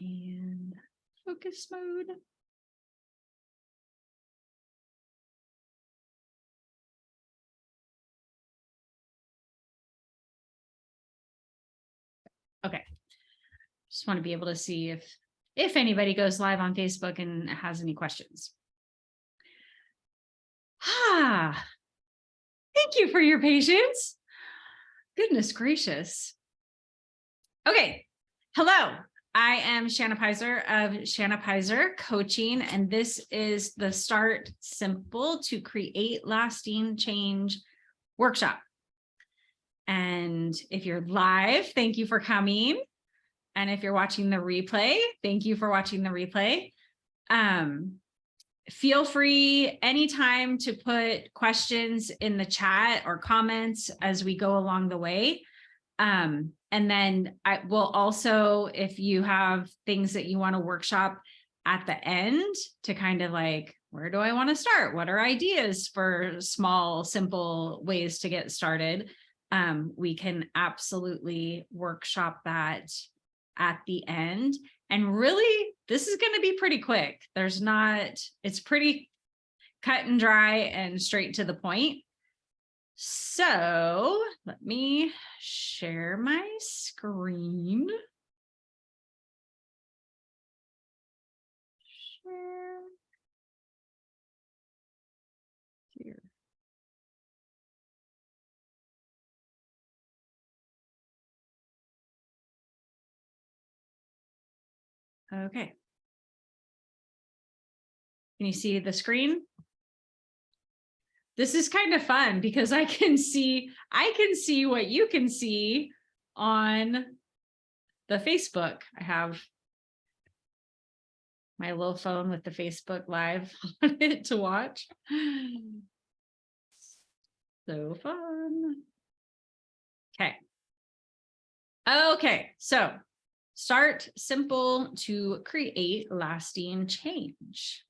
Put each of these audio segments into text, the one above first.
and focus mode. Okay. Just want to be able to see if anybody goes live on Facebook and has any questions. Thank you for your patience. Goodness gracious. Okay. Hello. I am Shanna Pizer of Shanna Pizer Coaching, and this is the Start Simple to Create Lasting Change workshop. And if you're live, thank you for coming. And if you're watching the replay, thank you for watching the replay. Feel free anytime to put questions in the chat or comments as we go along the way. And then I will also, if you have things that you want to workshop at the end to kind of like, where do I want to start? What are ideas for small, simple ways to get started? We can absolutely workshop that at the end. And really, this is going to be pretty quick. It's pretty cut and dry and straight to the point. So let me share my screen. Share here. Okay. Can you see the screen? This is kind of fun because I can see what you can see on the Facebook. I have my little phone with the Facebook Live on it to watch. So fun. Okay. Okay, so start simple to create lasting change.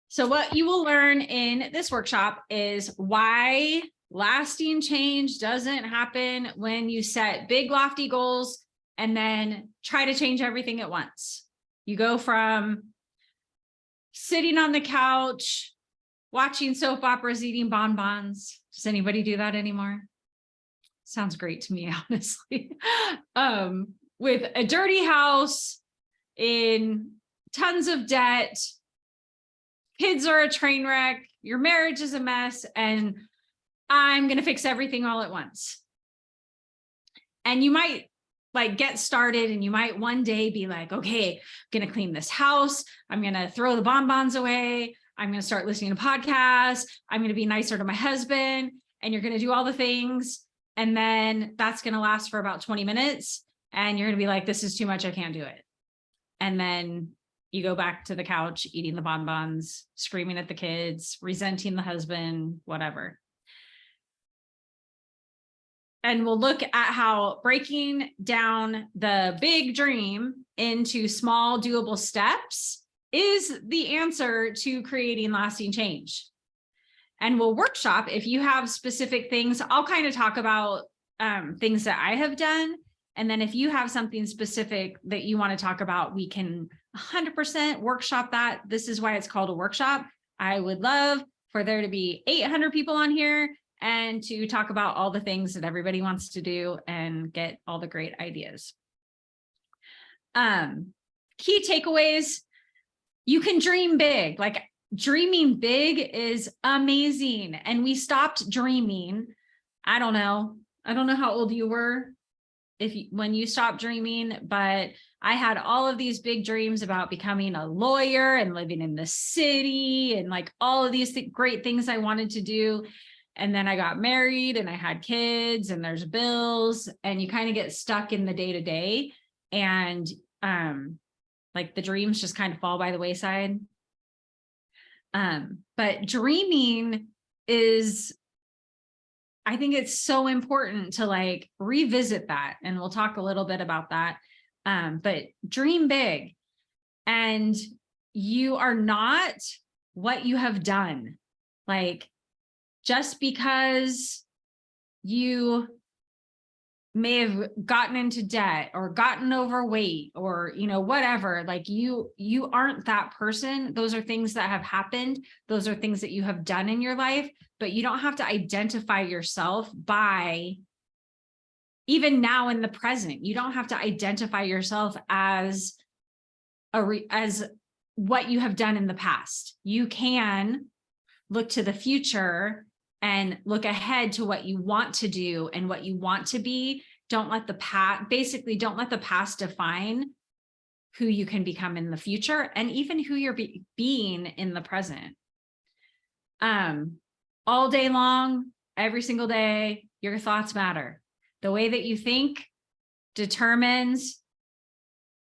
So what you will learn in this workshop is why lasting change doesn't happen when you set big, lofty goals and then try to change everything at once. You go from sitting on the couch, watching soap operas, eating bonbons. Does anybody do that anymore? Sounds great to me, honestly. With a dirty house, in tons of debt, kids are a train wreck, your marriage is a mess, and I'm going to fix everything all at once. And you might like get started and you might one day be like, okay, I'm going to clean this house. I'm going to throw the bonbons away. I'm going to start listening to podcasts. I'm going to be nicer to my husband, and you're going to do all the things. And then that's going to last for about 20 minutes. And you're going to be like, this is too much. I can't do it. And then you go back to the couch, eating the bonbons, screaming at the kids, resenting the husband, whatever. And we'll look at how breaking down the big dream into small, doable steps is the answer to creating lasting change. And we'll workshop if you have specific things. I'll kind of talk about things that I have done. And then if you have something specific that you want to talk about, we can 100% workshop that. This is why it's called a workshop. I would love for there to be 800 people on here and to talk about all the things that everybody wants to do and get all the great ideas. Key takeaways: you can dream big. Like, dreaming big is amazing. And we stopped dreaming. I don't know how old you were when you stopped dreaming, but I had all of these big dreams about becoming a lawyer and living in the city and like all of these great things I wanted to do. And then I got married and I had kids and there's bills, and you kind of get stuck in the day-to-day, and like the dreams just kind of fall by the wayside. But dreaming is, I think it's so important to like revisit that. And we'll talk a little bit about that. But dream big, and you are not what you have done. Like, just because you may have gotten into debt or gotten overweight or, whatever, like you aren't that person. Those are things that have happened. Those are things that you have done in your life, but you don't have to identify yourself by, even now in the present, you don't have to identify yourself as as what you have done in the past. You can look to the future and look ahead to what you want to do and what you want to be. Don't let the past, basically don't let the past define who you can become in the future and even who you're being in the present. All day long, every single day, your thoughts matter. The way that you think determines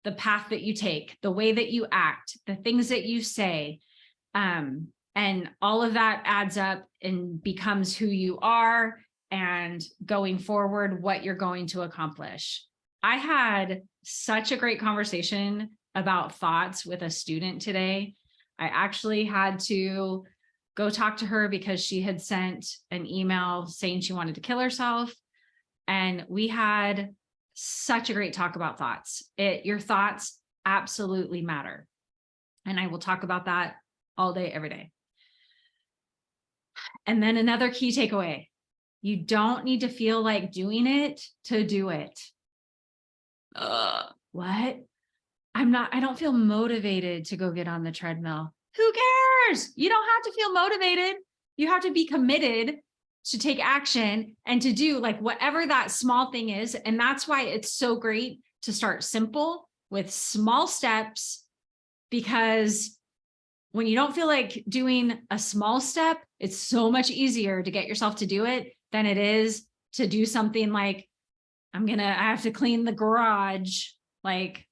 the path that you take, the way that you act, the things that you say. And all of that adds up and becomes who you are, and going forward, what you're going to accomplish. I had such a great conversation about thoughts with a student today. I actually had to go talk to her because she had sent an email saying she wanted to kill herself. And we had such a great talk about thoughts. Your thoughts absolutely matter. And I will talk about that all day, every day. And then another key takeaway, you don't need to feel like doing it to do it. What? I don't feel motivated to go get on the treadmill. Who cares? You don't have to feel motivated. You have to be committed to take action and to do like whatever that small thing is. And that's why it's so great to start simple with small steps, because when you don't feel like doing a small step, it's so much easier to get yourself to do it than it is to do something like, I have to clean the garage. Like,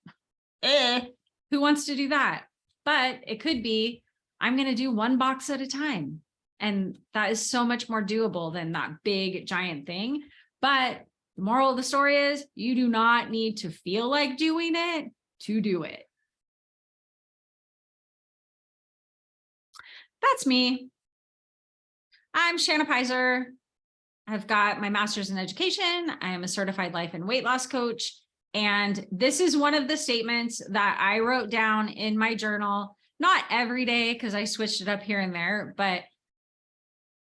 who wants to do that? But it could be, I'm going to do one box at a time. And that is so much more doable than that big giant thing. But the moral of the story is you do not need to feel like doing it to do it. That's me. I'm Shanna Pizer. I've got my master's in education. I am a certified life and weight loss coach. And this is one of the statements that I wrote down in my journal, not every day because I switched it up here and there, but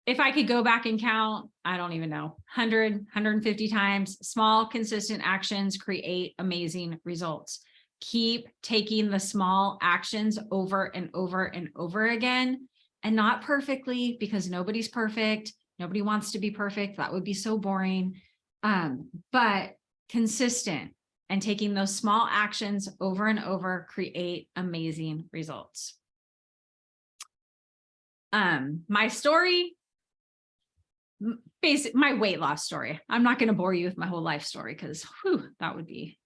if I could go back and count, I don't even know, 100, 150 times, small, consistent actions create amazing results. Keep taking the small actions over and over and over again, and not perfectly, because nobody's perfect. Nobody wants to be perfect. That would be so boring. But consistent and taking those small actions over and over create amazing results. My story, my weight loss story. I'm not going to bore you with my whole life story because that would be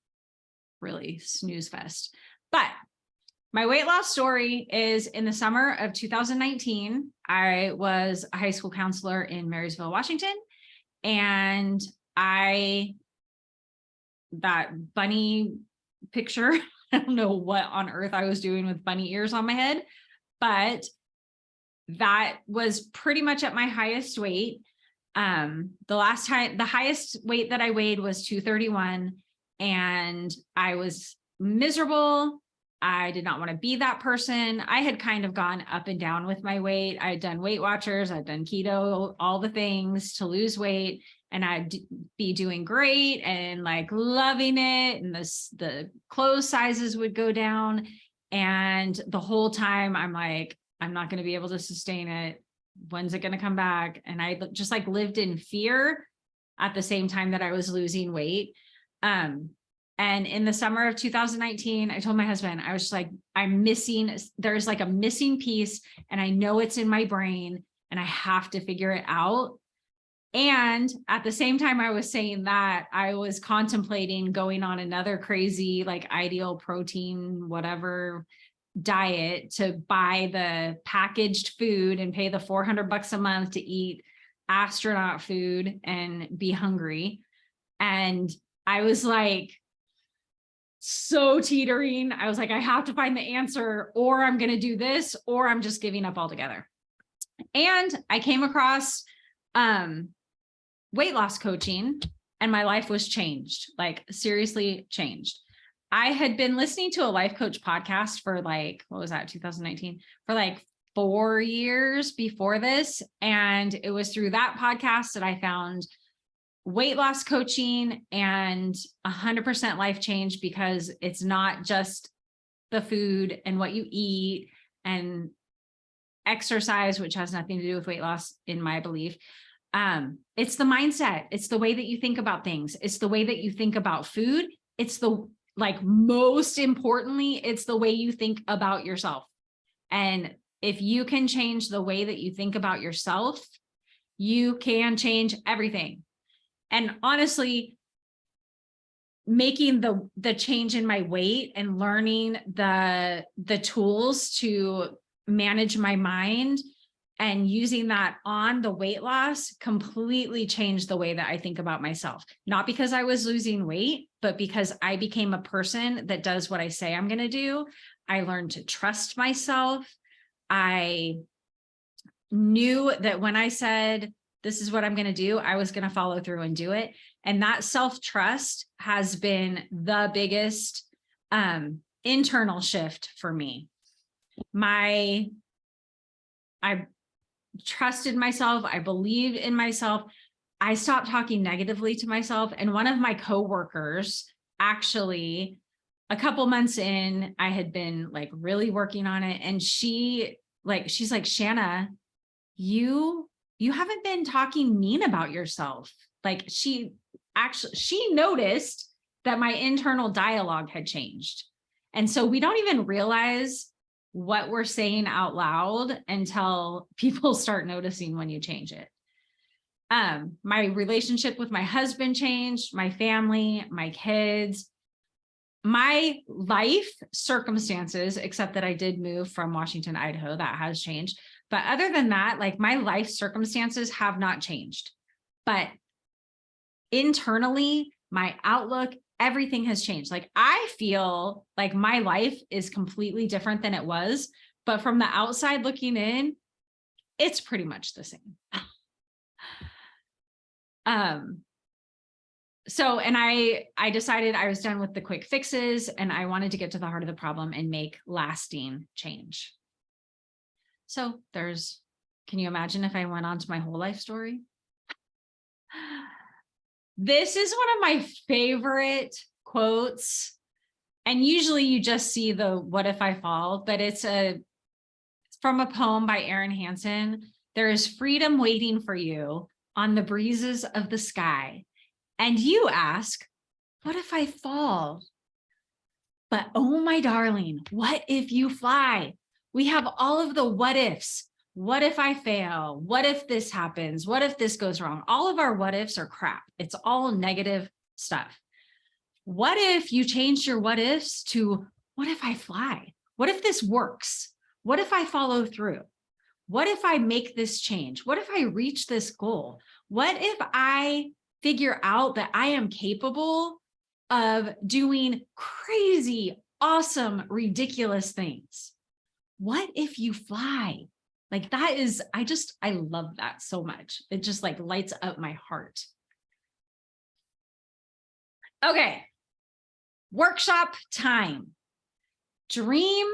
really snooze fest. But my weight loss story is in the summer of 2019. I was a high school counselor in Marysville, Washington. And that bunny picture, I don't know what on earth I was doing with bunny ears on my head, but that was pretty much at my highest weight. The highest weight that I weighed was 231, and I was miserable. I did not want to be that person. I had kind of gone up and down with my weight. I had done Weight Watchers, I'd done keto, all the things to lose weight, and I'd be doing great and like loving it. And the clothes sizes would go down. And the whole time I'm like, I'm not going to be able to sustain it. When's it going to come back? And I just like lived in fear at the same time that I was losing weight. And in the summer of 2019, I told my husband, I was just like, there's like a missing piece, and I know it's in my brain and I have to figure it out. And at the same time I was saying that, I was contemplating going on another crazy, like ideal protein, whatever diet to buy the packaged food and pay the $400 a month to eat astronaut food and be hungry. And I was like, so teetering. I was like, I have to find the answer, or I'm going to do this, or I'm just giving up altogether. And I came across weight loss coaching and my life was changed, like seriously changed. I had been listening to a life coach podcast for like, what was that, 2019, for like 4 years before this. And it was through that podcast that I found weight loss coaching and 100% life change, because it's not just the food and what you eat and exercise, which has nothing to do with weight loss in my belief. It's the mindset. It's the way that you think about things. It's the way that you think about food. It's most importantly, it's the way you think about yourself. And if you can change the way that you think about yourself, you can change everything. And honestly, making the change in my weight and learning the tools to manage my mind and using that on the weight loss completely changed the way that I think about myself. Not because I was losing weight, but because I became a person that does what I say I'm going to do. I learned to trust myself. I knew that when I said, this is what I'm going to do, I was going to follow through and do it. And that self-trust has been the biggest internal shift for me. I trusted myself. I believed in myself. I stopped talking negatively to myself. And one of my coworkers, actually, a couple months in, I had been like really working on it. And she's like, Shanna, you haven't been talking mean about yourself. Like she noticed that my internal dialogue had changed. And so we don't even realize what we're saying out loud until people start noticing when you change it. My relationship with my husband changed, my family, my kids, my life circumstances, except that I did move from Washington, Idaho, that has changed. But other than that, like my life circumstances have not changed. But internally, my outlook, everything has changed. Like I feel like my life is completely different than it was, but from the outside looking in, it's pretty much the same. So, and I decided I was done with the quick fixes and I wanted to get to the heart of the problem and make lasting change. So can you imagine if I went on to my whole life story? This is one of my favorite quotes. And usually you just see the "what if I fall," but it's from a poem by Erin Hansen. There is freedom waiting for you on the breezes of the sky. And you ask, what if I fall? But oh my darling, what if you fly? We have all of the what ifs. What if I fail? What if this happens? What if this goes wrong? All of our what ifs are crap. It's all negative stuff. What if you changed your what ifs to, what if I fly? What if this works? What if I follow through? What if I make this change? What if I reach this goal? What if I figure out that I am capable of doing crazy, awesome, ridiculous things? What if you fly? Like that is, I love that so much. It just like lights up my heart. Okay. Workshop time. Dream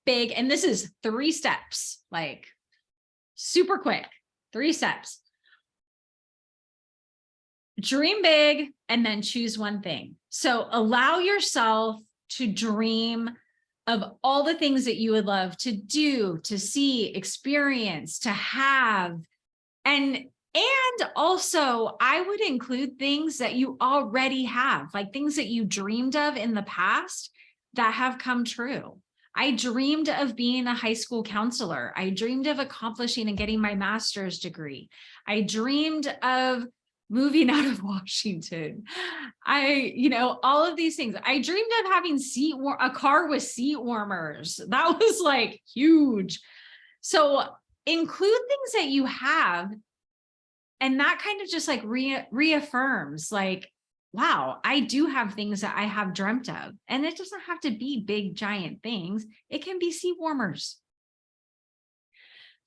big. And this is 3 steps, like super quick, 3 steps. Dream big and then choose one thing. So allow yourself to dream of all the things that you would love to do, to see, experience, to have. And also I would include things that you already have, like things that you dreamed of in the past that have come true. I dreamed of being a high school counselor. I dreamed of accomplishing and getting my master's degree. I dreamed of moving out of Washington. All of these things. I dreamed of having a car with seat warmers. That was like huge. So include things that you have. And that kind of just like reaffirms like, wow, I do have things that I have dreamt of. And it doesn't have to be big, giant things. It can be seat warmers.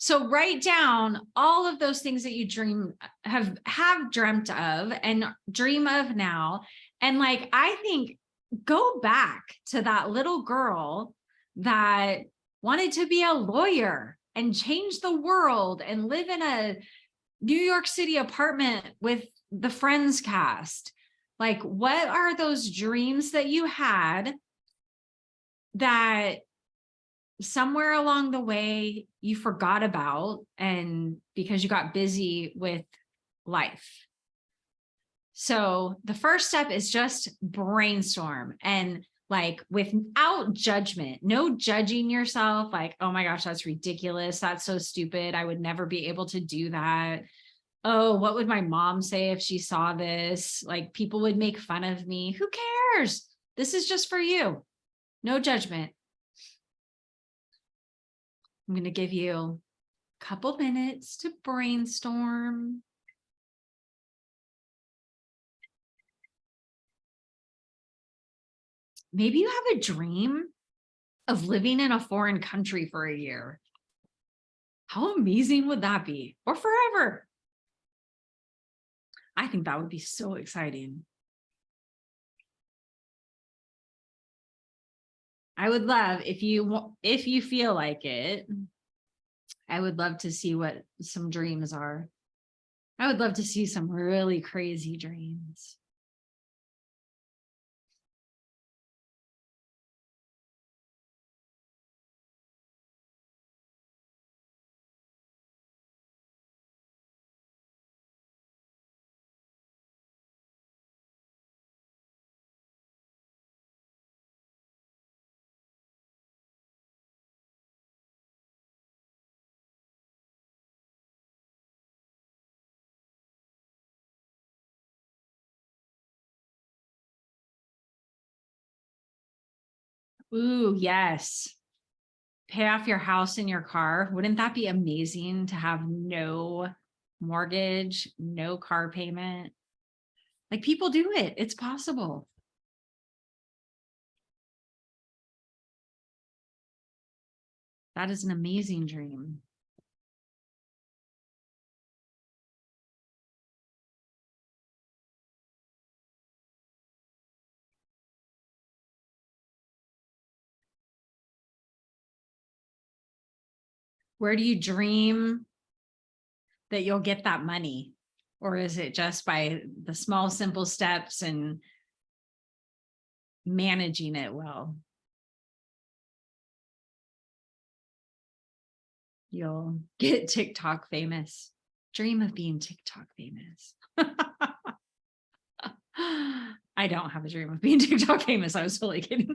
So write down all of those things that you have dreamt of and dream of now. And like, I think go back to that little girl that wanted to be a lawyer and change the world and live in a New York City apartment with the Friends cast. Like, what are those dreams that you had that somewhere along the way you forgot about, and because you got busy with life? So the first step is just brainstorm, and like without judgment, no judging yourself. Like, oh my gosh, that's ridiculous. That's so stupid. I would never be able to do that. Oh, what would my mom say if she saw this? Like, people would make fun of me. Who cares? This is just for you. No judgment. I'm going to give you a couple minutes to brainstorm. Maybe you have a dream of living in a foreign country for a year. How amazing would that be? Or forever. I think that would be so exciting. I would love, if you feel like it, I would love to see what some dreams are. I would love to see some really crazy dreams. Ooh, yes. Pay off your house and your car. Wouldn't that be amazing to have no mortgage, no car payment? Like, people do it. It's possible. That is an amazing dream. Where do you dream that you'll get that money? Or is it just by the small, simple steps and managing it well? You'll get TikTok famous. Dream of being TikTok famous. I don't have a dream of being TikTok famous. I was totally kidding.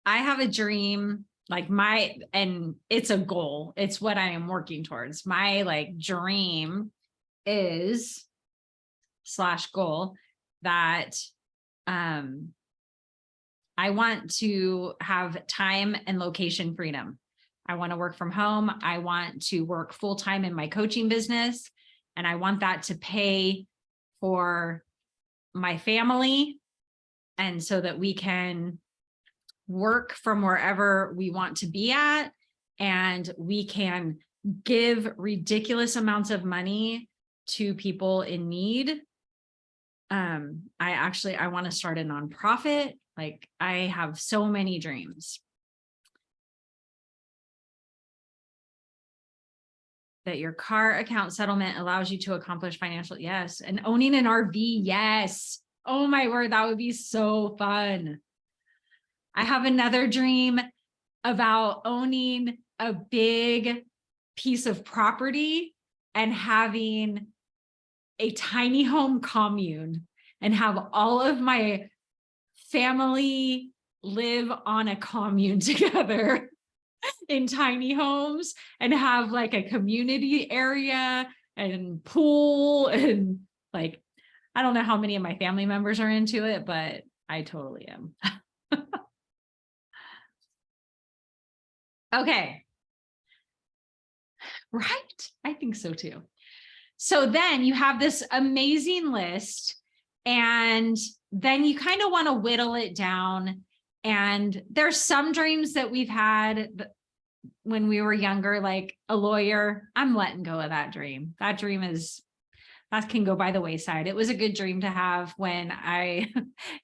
I have a dream, like and it's a goal. It's what I am working towards. My like dream is slash goal that I want to have time and location freedom. I want to work from home. I want to work full time in my coaching business. And I want that to pay for my family. And so that we can work from wherever we want to be at. And we can give ridiculous amounts of money to people in need. I want to start a nonprofit. Like, I have so many dreams. That your car account settlement allows you to accomplish financial, yes. And owning an RV, yes. Oh my word, that would be so fun. I have another dream about owning a big piece of property and having a tiny home commune and have all of my family live on a commune together in tiny homes and have like a community area and pool. And like, I don't know how many of my family members are into it, but I totally am. Okay. Right? I think so too. So then you have this amazing list, and then you kind of want to whittle it down. And there's some dreams that we've had when we were younger, like a lawyer. I'm letting go of that dream. That can go by the wayside. It was a good dream to have when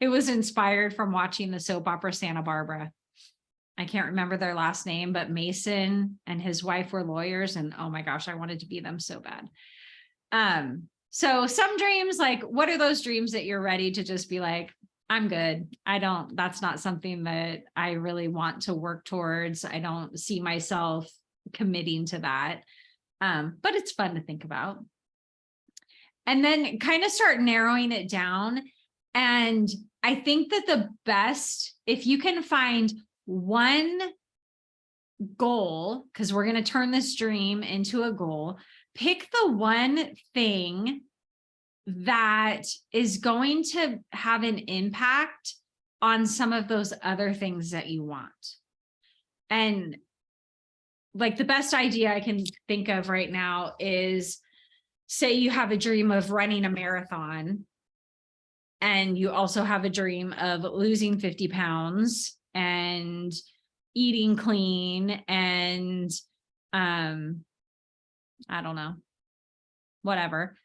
it was inspired from watching the soap opera Santa Barbara. I can't remember their last name, but Mason and his wife were lawyers, and oh my gosh, I wanted to be them so bad. So some dreams, like, what are those dreams that you're ready to just be like, I'm good. That's not something that I really want to work towards. I don't see myself committing to that. But it's fun to think about. And then kind of start narrowing it down. And I think that the best, if you can find one goal, because we're going to turn this dream into a goal, pick the one thing that is going to have an impact on some of those other things that you want. And like the best idea I can think of right now is, say you have a dream of running a marathon, and you also have a dream of losing 50 pounds and eating clean and I don't know, whatever.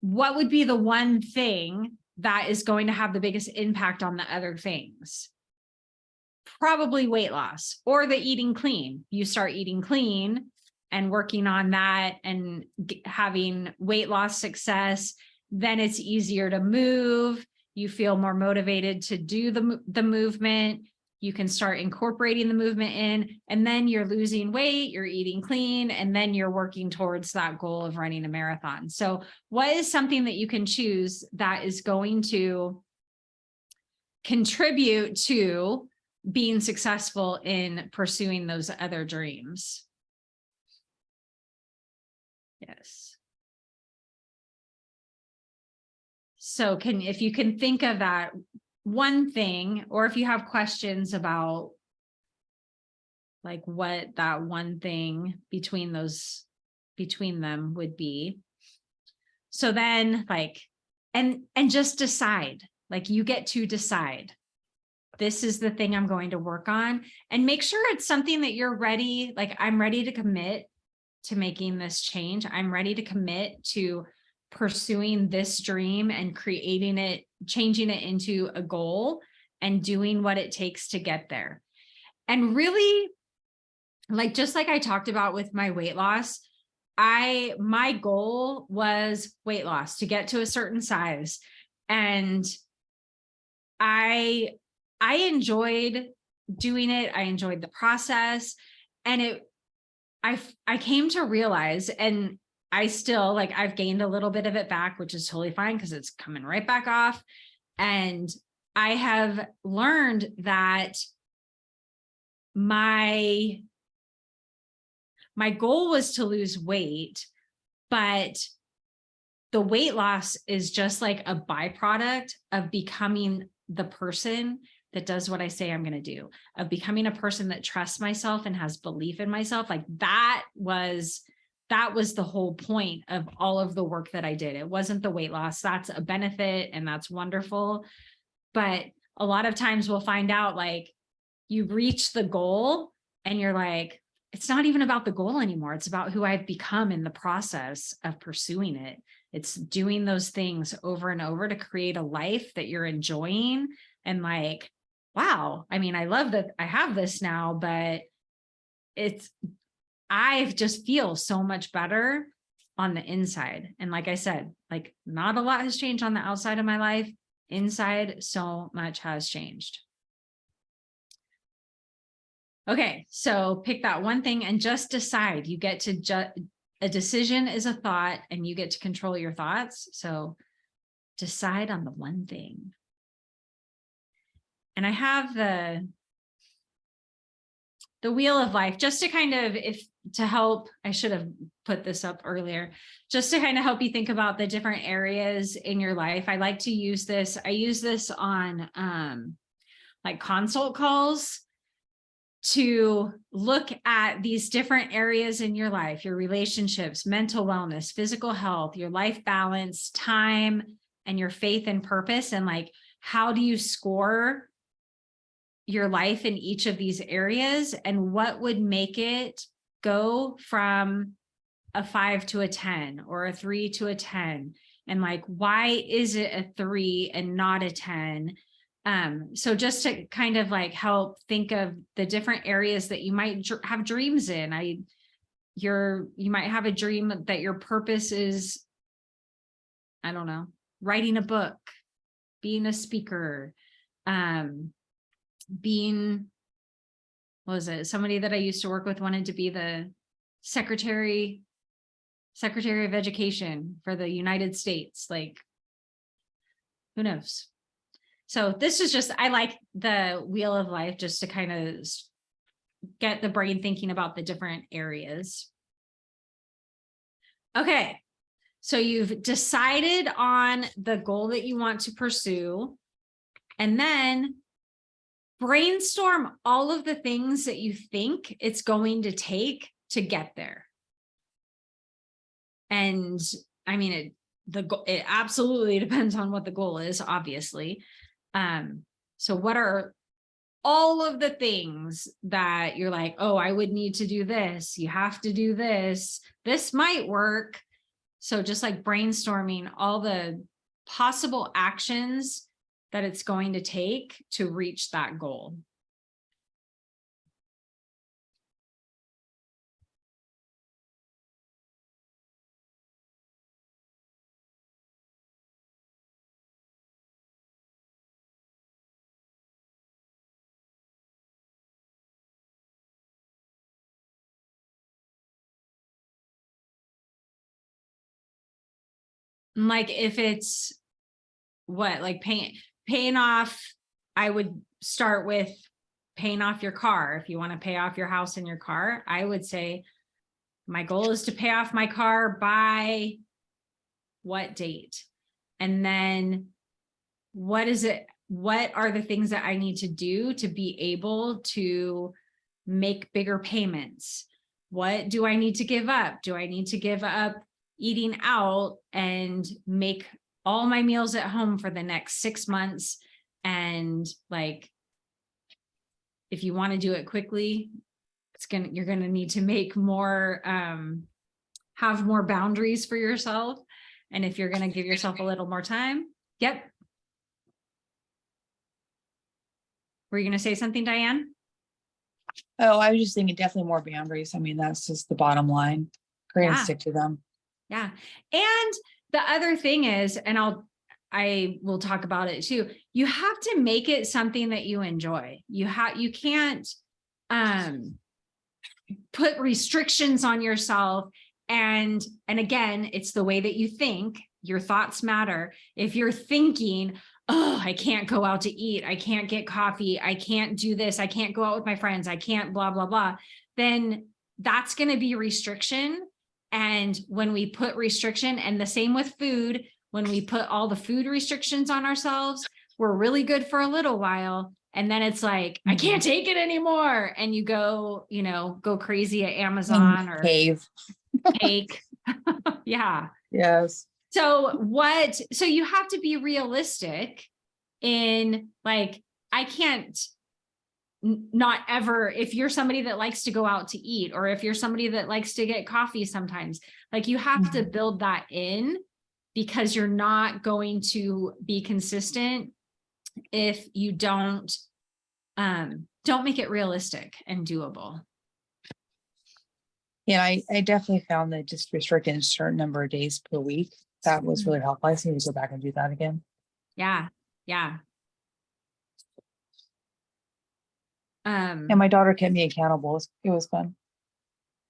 What would be the one thing that is going to have the biggest impact on the other things? Probably weight loss or the eating clean. You start eating clean and working on that and having weight loss success, then it's easier to move. You feel more motivated to do the movement. You can start incorporating the movement in, and then you're losing weight, you're eating clean, and then you're working towards that goal of running a marathon. So what is something that you can choose that is going to contribute to being successful in pursuing those other dreams? Yes. So if you can think of that one thing, or if you have questions about like what that one thing between them would be. So then and just decide, like you get to decide, this is the thing I'm going to work on, and make sure it's something that you're ready. Like, I'm ready to commit to making this change. I'm ready to commit to pursuing this dream and creating it, changing it into a goal and doing what it takes to get there. And really, like, just like I talked about with my weight loss, my goal was weight loss, to get to a certain size. And I enjoyed doing it. I enjoyed the process. And I came to realize, and I still, like, I've gained a little bit of it back, which is totally fine because it's coming right back off. And I have learned that my goal was to lose weight, but the weight loss is just like a byproduct of becoming the person that does what I say I'm going to do, of becoming a person that trusts myself and has belief in myself. Like, that was the whole point of all of the work that I did. It wasn't the weight loss. That's a benefit and that's wonderful. But a lot of times we'll find out, like, you reach the goal and you're like, it's not even about the goal anymore. It's about who I've become in the process of pursuing it. It's doing those things over and over to create a life that you're enjoying. And like, wow, I mean, I love that I have this now, but I just feel so much better on the inside. And like I said, like, not a lot has changed on the outside of my life. Inside, so much has changed. Okay, so pick that one thing and just decide. You get to a decision is a thought, and you get to control your thoughts. So decide on the one thing. And I have the wheel of life, just to kind of, to help, I should have put this up earlier, just to kind of help you think about the different areas in your life. I like to use this. I use this on like consult calls. to look at these different areas in your life, your relationships, mental wellness, physical health, your life balance, time, and your faith and purpose. And like, how do you score your life in each of these areas? And what would make it go from a 5 to a 10 or a 3 to a 10? And like, why is it a 3 and not a 10? So just to kind of like help think of the different areas that you might have dreams in. You might have a dream that your purpose is, I don't know, writing a book, being a speaker, being, what was it? Somebody that I used to work with wanted to be the Secretary of Education for the United States. Like, who knows? So this is just, I like the wheel of life just to kind of get the brain thinking about the different areas. Okay. So you've decided on the goal that you want to pursue, and then brainstorm all of the things that you think it's going to take to get there. And I mean, it absolutely depends on what the goal is, obviously. So what are all of the things that you're like, oh, I would need to do this. You have to do this. This might work. So just like brainstorming all the possible actions that it's going to take to reach that goal. Like if it's what, like paying off, I would start with paying off your car. If you want to pay off your house and your car, I would say my goal is to pay off my car by what date? And then what is it? What are the things that I need to do to be able to make bigger payments? What do I need to give up? Do I need to give up eating out and make all my meals at home for the next 6 months? And like, if you want to do it quickly, you're going to need to make more, have more boundaries for yourself. And if you're going to give yourself a little more time, yep. Were you going to say something, Diane? Oh, I was just thinking definitely more boundaries. I mean, that's just the bottom line. We're gonna stick to them. Yeah. And the other thing is, and I will talk about it too, you have to make it something that you enjoy. You can't put restrictions on yourself. And again, it's the way that you think. Your thoughts matter. If you're thinking, oh, I can't go out to eat, I can't get coffee, I can't do this, I can't go out with my friends, I can't blah, blah, blah, then that's going to be restriction. And when we put restriction, and the same with food, when we put all the food restrictions on ourselves, we're really good for a little while. And then it's like, I can't take it anymore. And you go, go crazy at Amazon or cave. Cake. Yeah. Yes. So you have to be realistic in like, I can't not ever, if you're somebody that likes to go out to eat, or if you're somebody that likes to get coffee sometimes, like you have to build that in, because you're not going to be consistent if you don't make it realistic and doable. Yeah, I definitely found that just restricting a certain number of days per week, that was really helpful. I need to go back and do that again. Yeah. Yeah. And my daughter kept me accountable. It was fun.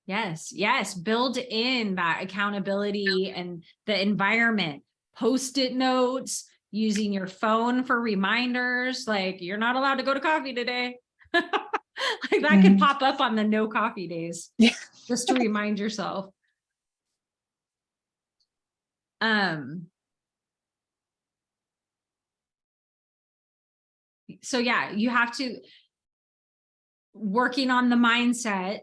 Yes. Build in that accountability and the environment, Post-it notes, using your phone for reminders. Like, you're not allowed to go to coffee today. Like that could pop up on the no coffee days. Yeah. Just to remind yourself. So yeah, you have to, working on the mindset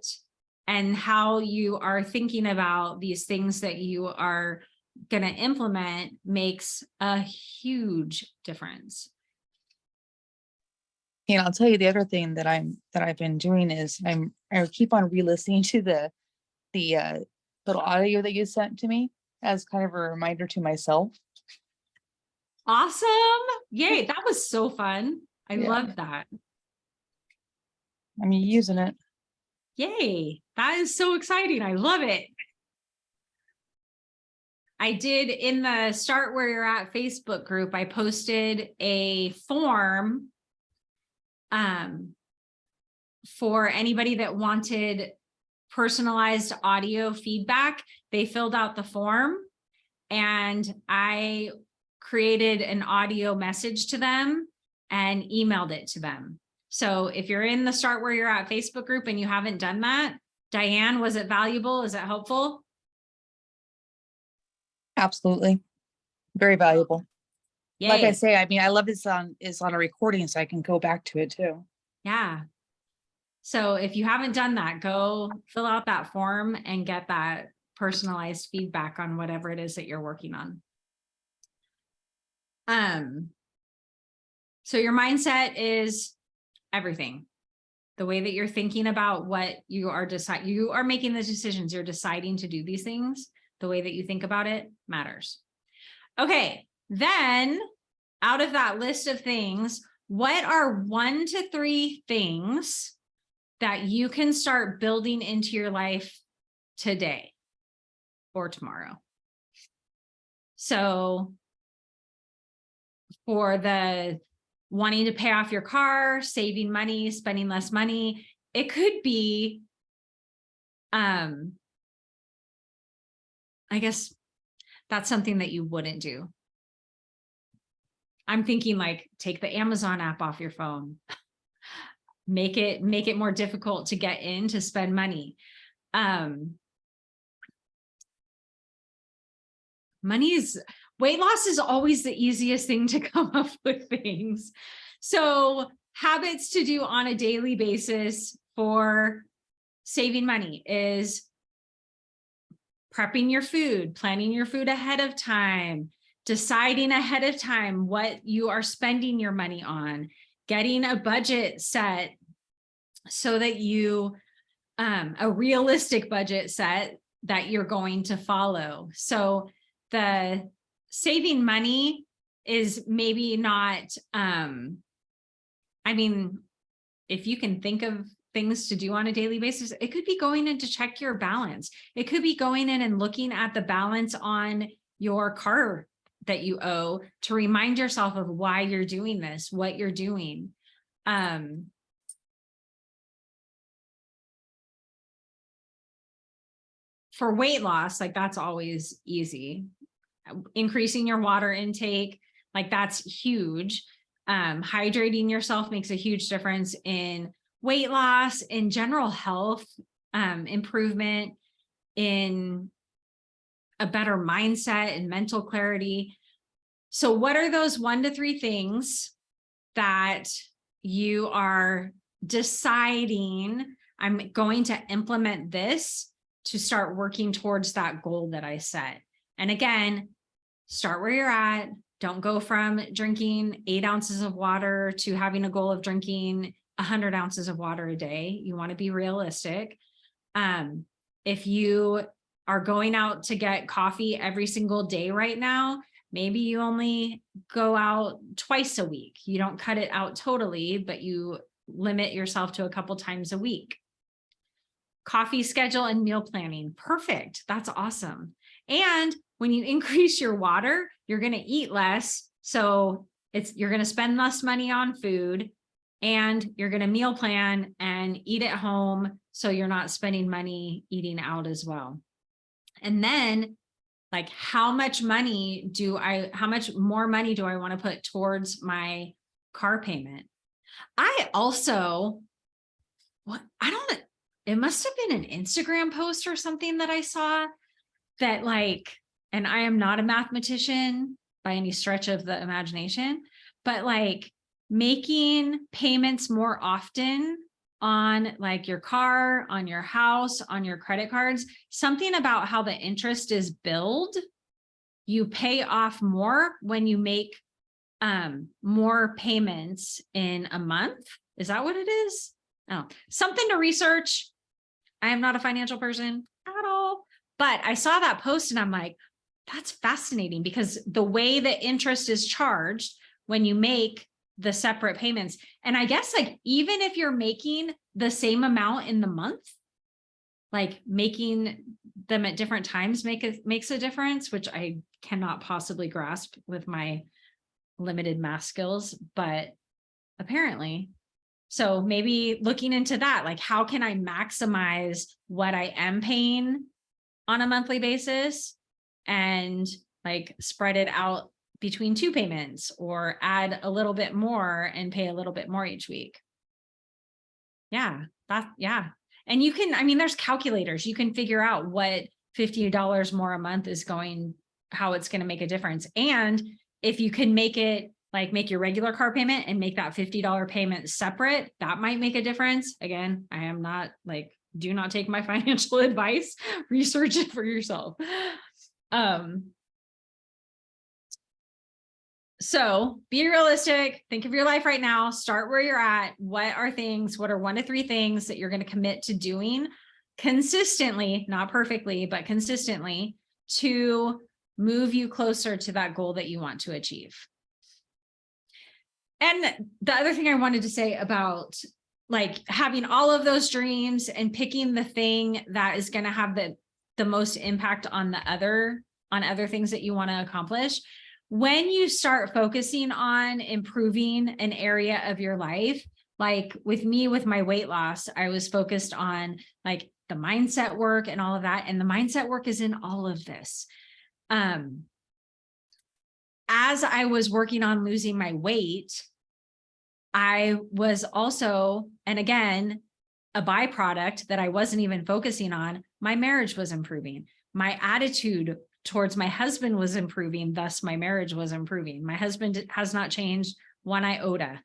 and how you are thinking about these things that you are going to implement makes a huge difference. And I'll tell you the other thing that I've been doing is I keep on re-listening to the little audio that you sent to me as kind of a reminder to myself. Awesome. Yay. That was so fun. I Yeah. love that. I'm using it. Yay. That is so exciting. I love it. I did in the Start Where You're At Facebook group, I posted a form for anybody that wanted personalized audio feedback. They filled out the form and I created an audio message to them and emailed it to them. So if you're in the Start Where You're At Facebook group and you haven't done that, Diane, was it valuable? Is it helpful? Absolutely. Very valuable. Yay. Like I say, I mean, I love it's on a recording so I can go back to it too. Yeah. So if you haven't done that, go fill out that form and get that personalized feedback on whatever it is that you're working on. So your mindset is everything. The way that you're thinking about what you are you are making the decisions, you're deciding to do these things. The way that you think about it matters. Okay, then out of that list of things, what are 1 to 3 things that you can start building into your life today or tomorrow? So for the wanting to pay off your car, saving money, spending less money, it could be, I guess that's something that you wouldn't do. I'm thinking like, take the Amazon app off your phone. Make it more difficult to get in to spend money. Weight loss is always the easiest thing to come up with things. So habits to do on a daily basis for saving money is prepping your food, planning your food ahead of time, deciding ahead of time what you are spending your money on, getting a budget set so that you, a realistic budget set that you're going to follow. So the saving money is maybe not, I mean, if you can think of things to do on a daily basis, it could be going in to check your balance. It could be going in and looking at the balance on your car that you owe to remind yourself of why you're doing this, what you're doing. For weight loss, like that's always easy. Increasing your water intake, like that's huge. Hydrating yourself makes a huge difference in weight loss, in general health, improvement, in a better mindset and mental clarity. So what are those 1 to 3 things that you are deciding, I'm going to implement this to start working towards that goal that I set? And again, start where you're at. Don't go from drinking 8 ounces of water to having a goal of drinking 100 ounces of water a day. You want to be realistic. If you are going out to get coffee every single day right now, maybe you only go out twice a week. You don't cut it out totally, but you limit yourself to a couple times a week. Coffee schedule and meal planning. Perfect. That's awesome. And when you increase your water, you're going to eat less. So you're going to spend less money on food, and you're going to meal plan and eat at home. So you're not spending money eating out as well. And then like, how much more money do I want to put towards my car payment? I don't, it must have been an Instagram post or something that I saw that like, and I am not a mathematician by any stretch of the imagination, but like making payments more often on like your car, on your house, on your credit cards, something about how the interest is billed. You pay off more when you make more payments in a month. Is that what it is? Oh, something to research. I am not a financial person at all, but I saw that post and I'm like, that's fascinating, because the way that interest is charged when you make the separate payments. And I guess like, even if you're making the same amount in the month, like making them at different times makes a difference, which I cannot possibly grasp with my limited math skills, but apparently. So maybe looking into that, like how can I maximize what I am paying on a monthly basis and like spread it out between 2 payments, or add a little bit more and pay a little bit more each week. Yeah, yeah. And you can, I mean, there's calculators. You can figure out what $50 more a month is how it's going to make a difference. And if you can make it like make your regular car payment and make that $50 payment separate, that might make a difference. Again, I am not like, do not take my financial advice, research it for yourself. So be realistic, think of your life right now, start where you're at. What are 1 to 3 things that you're going to commit to doing consistently, not perfectly, but consistently, to move you closer to that goal that you want to achieve. And the other thing I wanted to say about like having all of those dreams and picking the thing that is going to have the most impact on other things that you want to accomplish. When you start focusing on improving an area of your life, like with me, with my weight loss, I was focused on like the mindset work and all of that. And the mindset work is in all of this. As I was working on losing my weight, I was also, and again, a byproduct that I wasn't even focusing on, my marriage was improving. My attitude towards my husband was improving, thus my marriage was improving. My husband has not changed 1 iota.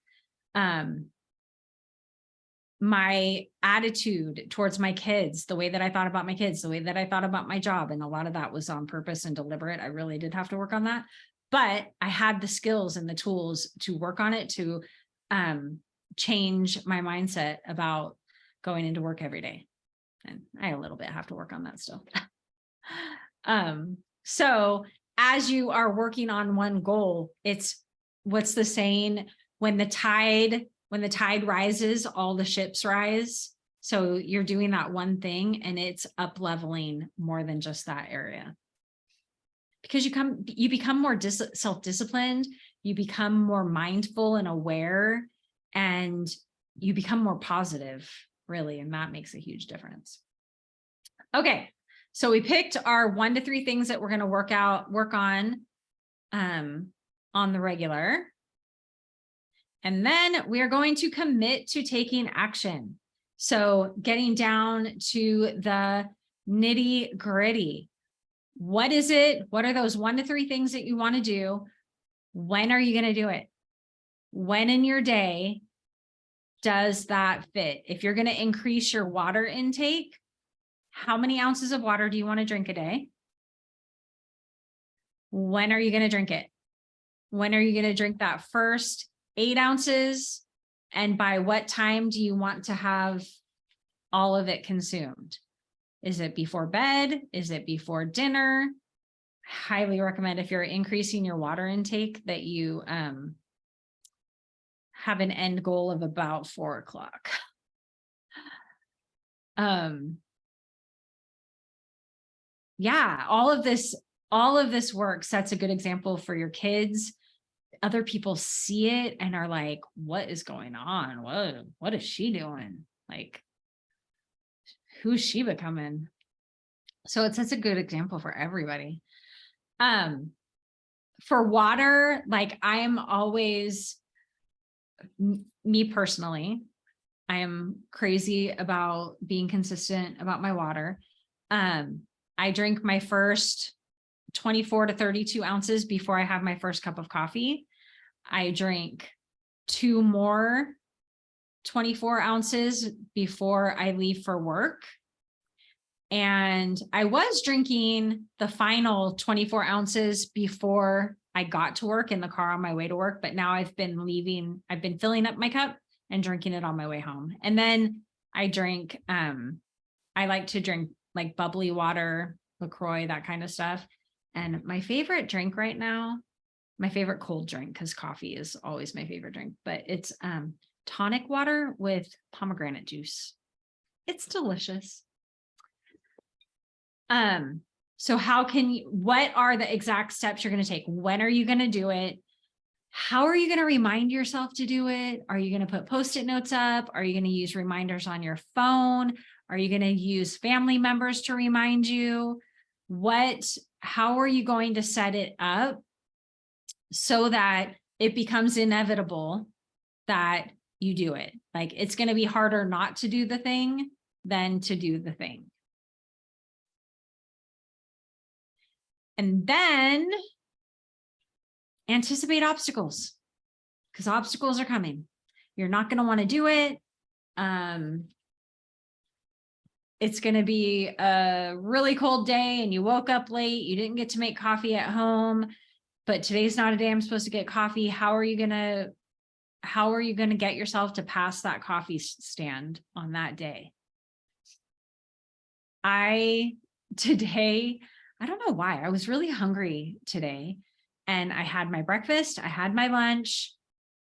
My attitude towards my kids, the way that I thought about my kids, the way that I thought about my job, and a lot of that was on purpose and deliberate. I really did have to work on that, but I had the skills and the tools to work on it, to change my mindset about going into work every day. And I a little bit have to work on that still. So as you are working on one goal, it's what's the saying, when the tide rises, all the ships rise. So you're doing that one thing and it's up leveling more than just that area. Because you become more self-disciplined, you become more mindful and aware, and you become more positive, really, and that makes a huge difference. Okay, so we picked our 1 to 3 things that we're going to work on the regular. And then we are going to commit to taking action. So getting down to the nitty gritty. What is it? What are those 1 to 3 things that you want to do? When are you going to do it? When in your day does that fit? If you're going to increase your water intake, how many ounces of water do you want to drink a day? When are you going to drink it? When are you going to drink that first 8 ounces? And by what time do you want to have all of it consumed? Is it before bed? Is it before dinner? Highly recommend, if you're increasing your water intake, that you have an end goal of about 4 o'clock. Yeah, all of this work sets a good example for your kids. Other people see it and are like, what is going on? What is she doing? Like, who's she becoming? So it sets a good example for everybody. For water, like I'm always, me personally, I am crazy about being consistent about my water. I drink my first 24 to 32 ounces before I have my first cup of coffee. I drink 2 more 24 ounces before I leave for work. And I was drinking the final 24 ounces before I got to work in the car on my way to work. But now I've been filling up my cup and drinking it on my way home. And then I drink, I like to drink like bubbly water, LaCroix, that kind of stuff. And my favorite drink right now, my favorite cold drink, because coffee is always my favorite drink, but it's tonic water with pomegranate juice. It's delicious. So what are the exact steps you're going to take? When are you going to do it? How are you going to remind yourself to do it? Are you going to put Post-it notes up? Are you going to use reminders on your phone? Are you going to use family members to remind you? How are you going to set it up so that it becomes inevitable that you do it? Like, it's going to be harder not to do the thing than to do the thing. And then anticipate obstacles, because obstacles are coming. You're not going to want to do it. It's going to be a really cold day and you woke up late. You didn't get to make coffee at home, but today's not a day I'm supposed to get coffee. How are you going to get yourself to pass that coffee stand on that day? Today, I don't know why, I was really hungry today, and I had my breakfast, I had my lunch,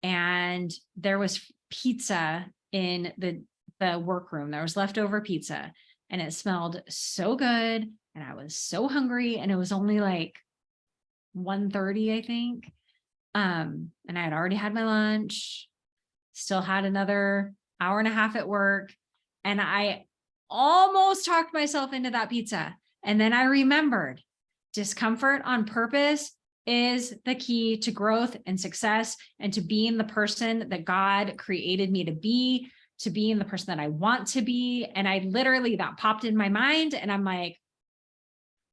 and there was pizza in the workroom. There was leftover pizza, and it smelled so good, and I was so hungry, and it was only like 1:30, I think. And I had already had my lunch, still had another hour and a half at work, and I almost talked myself into that pizza. And then I remembered, discomfort on purpose is the key to growth and success, and to being the person that God created me to being the person that I want to be. And that popped in my mind, and I'm like,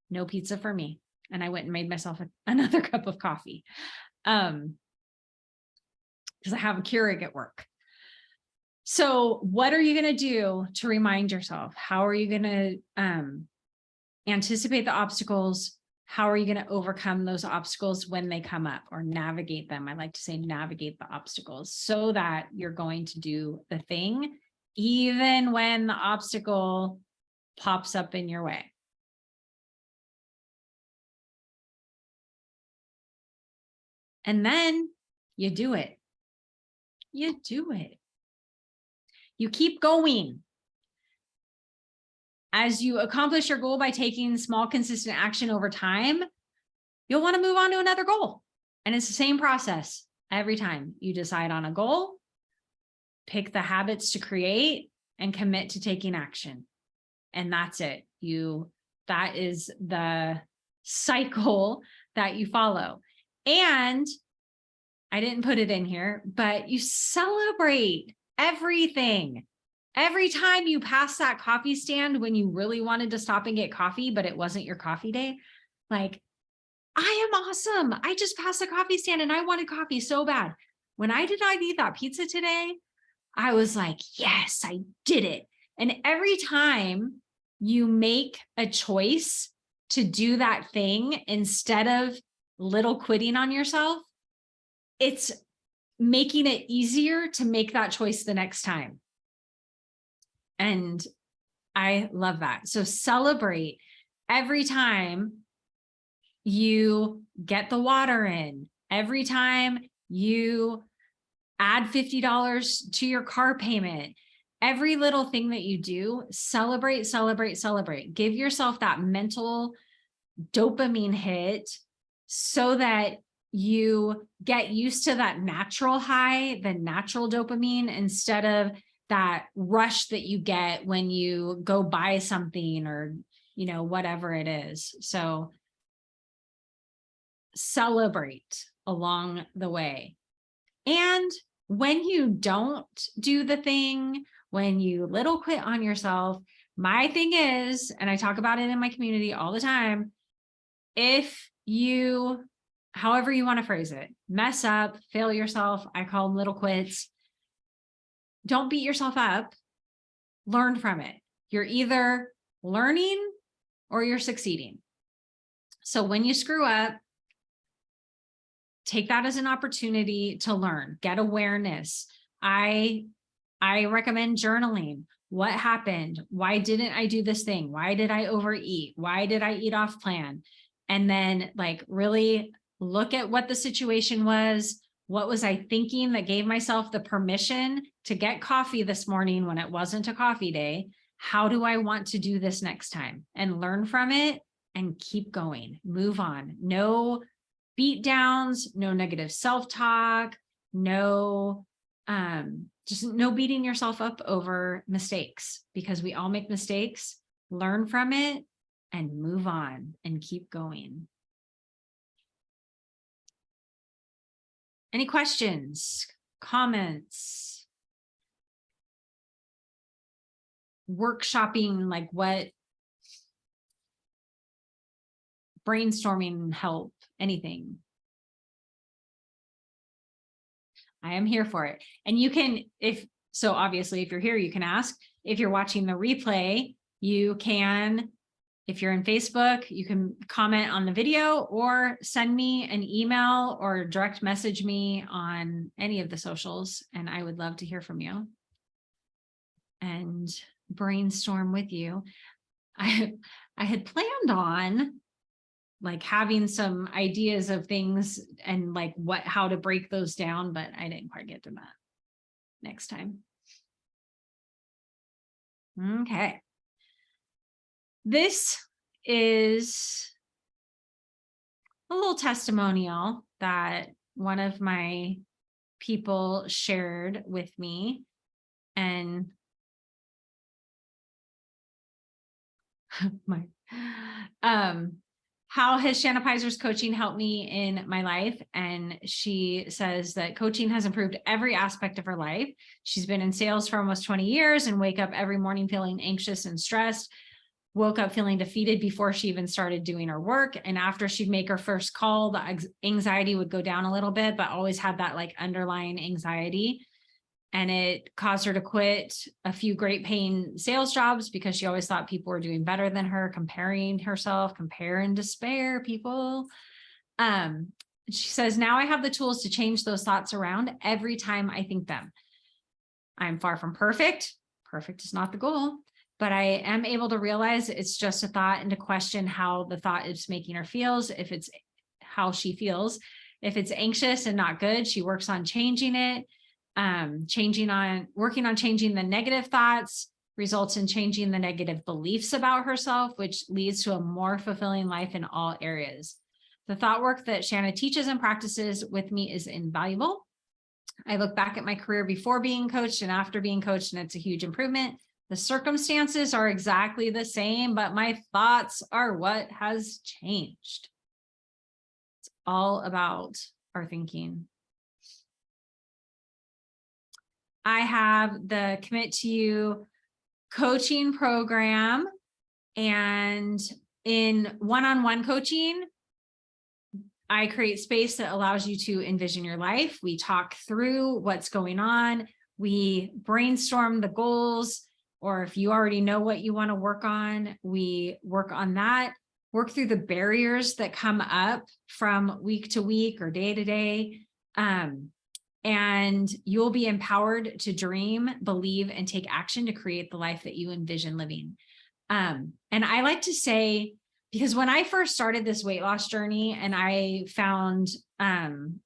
no pizza for me. And I went and made myself another cup of coffee. Because I have a Keurig at work. So what are you going to do to remind yourself? How are you going to anticipate the obstacles? How are you going to overcome those obstacles when they come up, or navigate them? I like to say navigate the obstacles, so that you're going to do the thing, even when the obstacle pops up in your way. And then you do it. You do it. You keep going. As you accomplish your goal by taking small, consistent action over time, you'll want to move on to another goal. And it's the same process every time. You decide on a goal, pick the habits to create, and commit to taking action. And that's it. That is the cycle that you follow. And I didn't put it in here, but you celebrate everything. Every time you pass that coffee stand when you really wanted to stop and get coffee, but it wasn't your coffee day, like, I am awesome. I just passed the coffee stand and I wanted coffee so bad. When I did not eat that pizza today, I was like, yes, I did it. And every time you make a choice to do that thing instead of little quitting on yourself, it's making it easier to make that choice the next time. And I love that. So celebrate every time you get the water in, every time you add $50 to your car payment, every little thing that you do, celebrate, celebrate, celebrate. Give yourself that mental dopamine hit so that you get used to that natural high, the natural dopamine, instead of that rush that you get when you go buy something or, whatever it is. So celebrate along the way. And when you don't do the thing, when you little quit on yourself, my thing is, and I talk about it in my community all the time, if you, however you want to phrase it, mess up, fail yourself, I call them little quits, don't beat yourself up. Learn from it. You're either learning or you're succeeding. So when you screw up, take that as an opportunity to learn, get awareness. I recommend journaling. What happened? Why didn't I do this thing? Why did I overeat? Why did I eat off plan? And then like really look at what the situation was. What was I thinking that gave myself the permission to get coffee this morning when it wasn't a coffee day? How do I want to do this next time? And learn from it and keep going, move on. No beat downs, no negative self-talk, no, just no beating yourself up over mistakes, because we all make mistakes. Learn from it and move on and keep going. Any questions, comments? Workshopping, like what? Brainstorming help, anything. I am here for it. And you can, so obviously, if you're here, you can ask. If you're watching the replay, you can, if you're in Facebook, you can comment on the video or send me an email or direct message me on any of the socials. And I would love to hear from you and brainstorm with you. I had planned on like having some ideas of things and like how to break those down, but I didn't quite get to that. Next time. Okay. This is a little testimonial that one of my people shared with me, and how has Shanna Piser's coaching helped me in my life? And she says that coaching has improved every aspect of her life. She's been in sales for almost 20 years and wake up every morning feeling anxious and stressed. Woke up feeling defeated before she even started doing her work. And after she'd make her first call, the anxiety would go down a little bit, but always had that like underlying anxiety. And it caused her to quit a few great paying sales jobs because she always thought people were doing better than her, comparing herself, compare and despair, people. She says, now I have the tools to change those thoughts around every time I think them. I'm far from perfect. Perfect is not the goal, but I am able to realize it's just a thought and to question how the thought is making her feels. If it's how she feels, if it's anxious and not good, she works on changing it. Working on changing the negative thoughts results in changing the negative beliefs about herself, which leads to a more fulfilling life in all areas. The thought work that Shanna teaches and practices with me is invaluable. I look back at my career before being coached and after being coached, and it's a huge improvement. The circumstances are exactly the same, but my thoughts are what has changed. It's all about our thinking. I have the Commit to You coaching program, and in one-on-one coaching, I create space that allows you to envision your life. We talk through what's going on. We brainstorm the goals, or if you already know what you want to work on, we work on that, work through the barriers that come up from week to week or day to day. And you'll be empowered to dream, believe, and take action to create the life that you envision living. And I like to say, because when I first started this weight loss journey and I found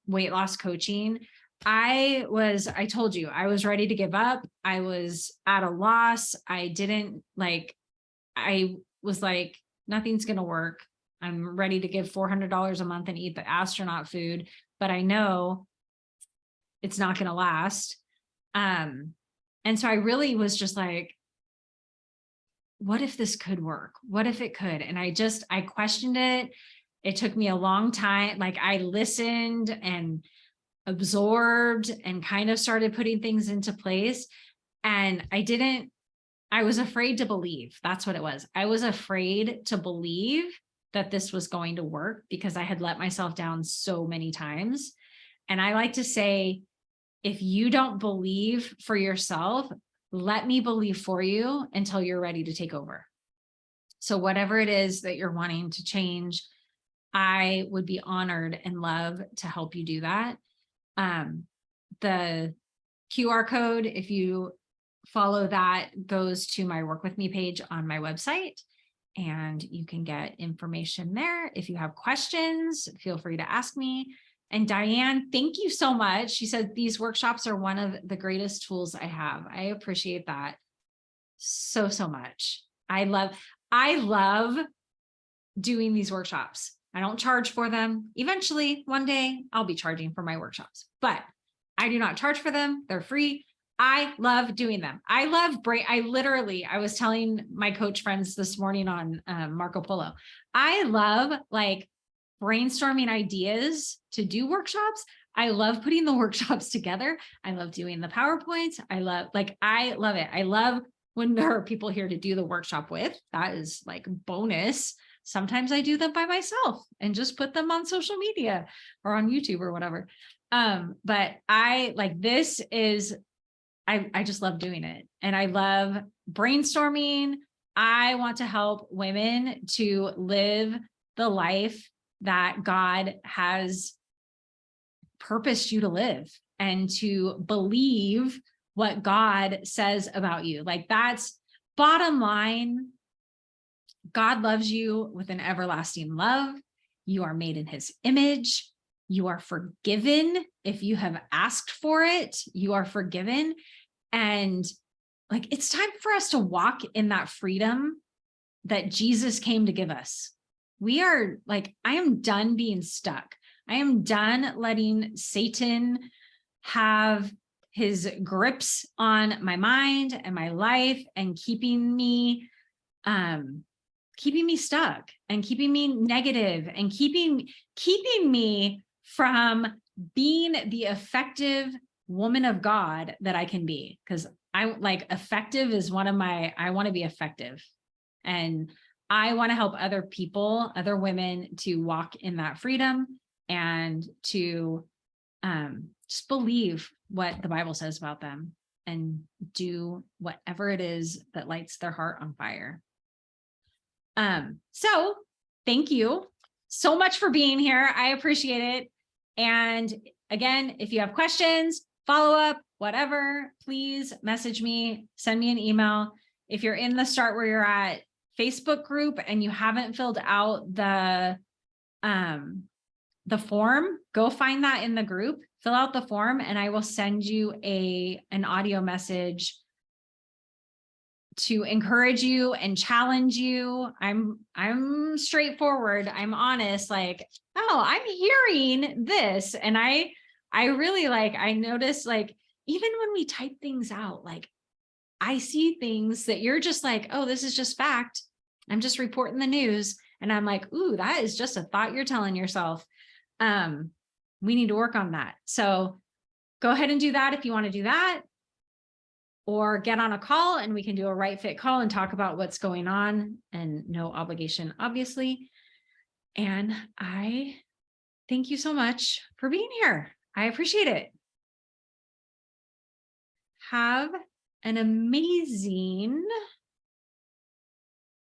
weight loss coaching, I told you, I was ready to give up. I was at a loss. I was like, nothing's going to work. I'm ready to give $400 a month and eat the astronaut food, but I know it's not going to last. And so I really was just like, what if this could work? What if it could? And I questioned it. It took me a long time. Like I listened and absorbed and kind of started putting things into place. And I was afraid to believe. That's what it was. I was afraid to believe that this was going to work because I had let myself down so many times. And I like to say, if you don't believe for yourself, let me believe for you until you're ready to take over. So whatever it is that you're wanting to change, I would be honored and love to help you do that. The QR code, if you follow that, goes to my Work With Me page on my website, and you can get information there. If you have questions, feel free to ask me. And Diane, thank you so much. She said these workshops are one of the greatest tools I have. I appreciate that so, so much. I love doing these workshops. I don't charge for them. Eventually, one day I'll be charging for my workshops, but I do not charge for them. They're free. I love doing them. I was telling my coach friends this morning on Marco Polo, I love like brainstorming ideas to do workshops. I love putting the workshops together. I love doing the PowerPoints. I love it. I love when there are people here to do the workshop with. That is like bonus. Sometimes I do them by myself and just put them on social media or on YouTube or whatever. But I just love doing it. And I love brainstorming. I want to help women to live the life that God has purposed you to live and to believe what God says about you. Like, that's bottom line. God loves you with an everlasting love. You are made in his image. You are forgiven. If you have asked for it, you are forgiven. And like, it's time for us to walk in that freedom that Jesus came to give us. We are like, I am done being stuck. I am done letting Satan have his grips on my mind and my life and keeping me stuck and keeping me negative and keeping me from being the effective woman of God that I can be. Because I effective is one of my, I want to be effective. And I want to help other people, other women, to walk in that freedom and to just believe what the Bible says about them and do whatever it is that lights their heart on fire. So thank you so much for being here. I appreciate it. And again, if you have questions, follow up, whatever, please message me, send me an email. If you're in the Start Where You're At Facebook group and you haven't filled out the form, go find that in the group, fill out the form, and I will send you an audio message to encourage you and challenge you. I'm straightforward. I'm honest. Like, oh, I'm hearing this. And I really I notice, like, even when we type things out, like, I see things that you're just like, oh, this is just fact. I'm just reporting the news. And I'm like, ooh, that is just a thought you're telling yourself. We need to work on that. So go ahead and do that if you want to do that. Or get on a call and we can do a right fit call and talk about what's going on, and no obligation, obviously. And I thank you so much for being here. I appreciate it. Have an amazing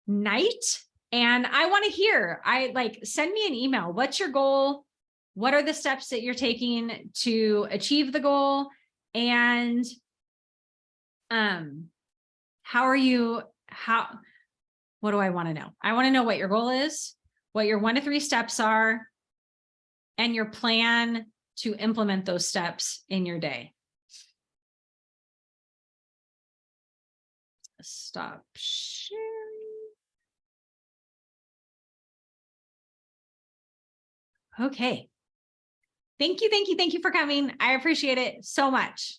night. And I want to hear, send me an email. What's your goal? What are the steps that you're taking to achieve the goal? And what do I want to know? I want to know what your goal is, what your 1 to 3 steps are, and your plan to implement those steps in your day. Stop sharing. Okay. Thank you for coming. I appreciate it so much.